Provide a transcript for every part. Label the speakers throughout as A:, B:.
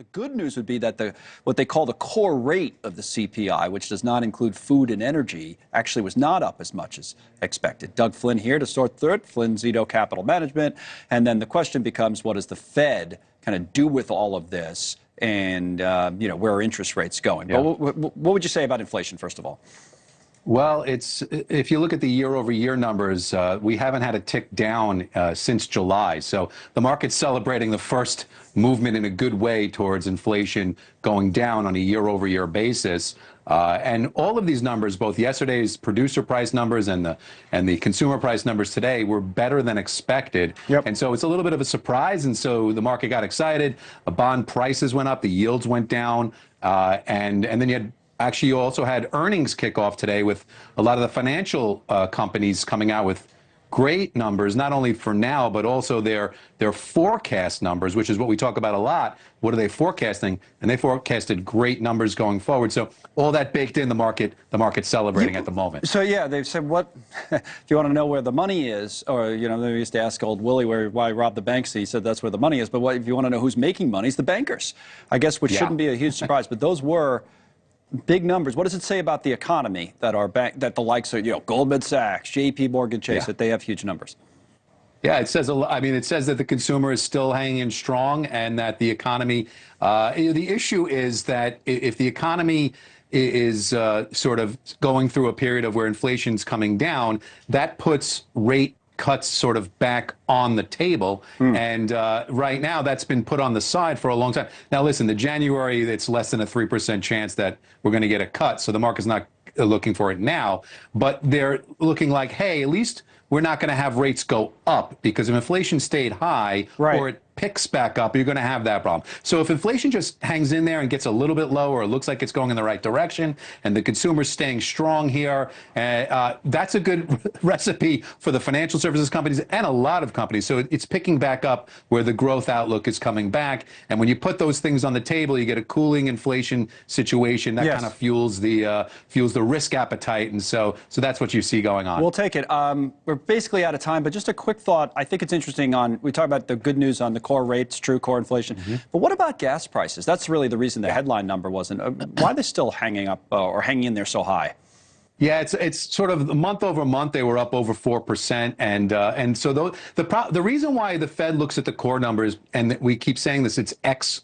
A: The good news would be that what they call the core rate of the CPI, which does not include food and energy, actually was not up as much as expected. Doug Flynn here to sort through it, Flynn Zito Capital Management. And then the question becomes, what does the Fed kind of do with all of this? And, where are interest rates going? Yeah. But what would you say about inflation, first of all?
B: Well, if you look at the year-over-year numbers, we haven't had a tick down since July. So the market's celebrating the first movement in a good way towards inflation going down on a year-over-year basis. And all of these numbers, both yesterday's producer price numbers and the consumer price numbers today, were better than expected. Yep. And so it's a little bit of a surprise. And so the market got excited. Bond prices went up, the yields went down, and then you also had earnings kickoff today with a lot of the financial companies coming out with great numbers, not only for now, but also their forecast numbers, which is what we talk about a lot. What are they forecasting? And they forecasted great numbers going forward. So all that baked in the market's celebrating at the moment.
A: So yeah, they've said, what, if you want to know where the money is, or, they used to ask old Willie why he robbed the banks, he said that's where the money is. But if you want to know who's making money, it's the bankers, I guess, which shouldn't be a huge surprise. But those were big numbers. What does it say about the economy that the likes of Goldman Sachs, JP Morgan Chase, that they have huge numbers?
B: Yeah, it says it says that the consumer is still hanging in strong, and that the economy. The issue is that if the economy is sort of going through a period of where inflation's coming down, that puts rate cuts sort of back on the table. And right now that's been put on the side for a long time. Now listen, the January, it's less than a 3% chance that we're going to get a cut, so the market's not looking for it now, but they're looking like, hey, at least we're not going to have rates go up, because if inflation stayed high, or it picks back up, you're going to have that problem. So if inflation just hangs in there and gets a little bit lower, it looks like it's going in the right direction, and the consumer's staying strong here, that's a good recipe for the financial services companies and a lot of companies. So it's picking back up where the growth outlook is coming back. And when you put those things on the table, you get a cooling inflation situation that kind of fuels the risk appetite. And so that's what you see going on.
A: We'll take it. We're basically out of time, but just a quick thought. I think it's interesting we talk about the good news on the core rates, true core inflation. But what about gas prices? That's really the reason the headline number wasn't. Why are they still hanging up or hanging in there so high?
B: Yeah, it's sort of month over month they were up over 4%, and so the reason why the Fed looks at the core numbers, and we keep saying this, it's X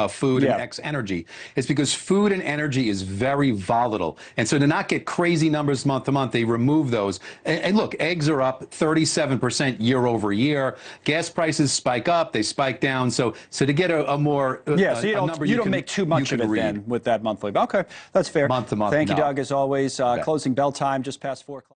B: food and X energy, is because food and energy is very volatile. And so to not get crazy numbers month to month, they remove those. And look, eggs are up 37% year over year. Gas prices spike up, they spike down. So to get a more
A: so you don't make too much of it then with that monthly. Okay, that's fair.
B: Month to month.
A: Thank you, Doug, as always. Closing bell time just past 4 o'clock.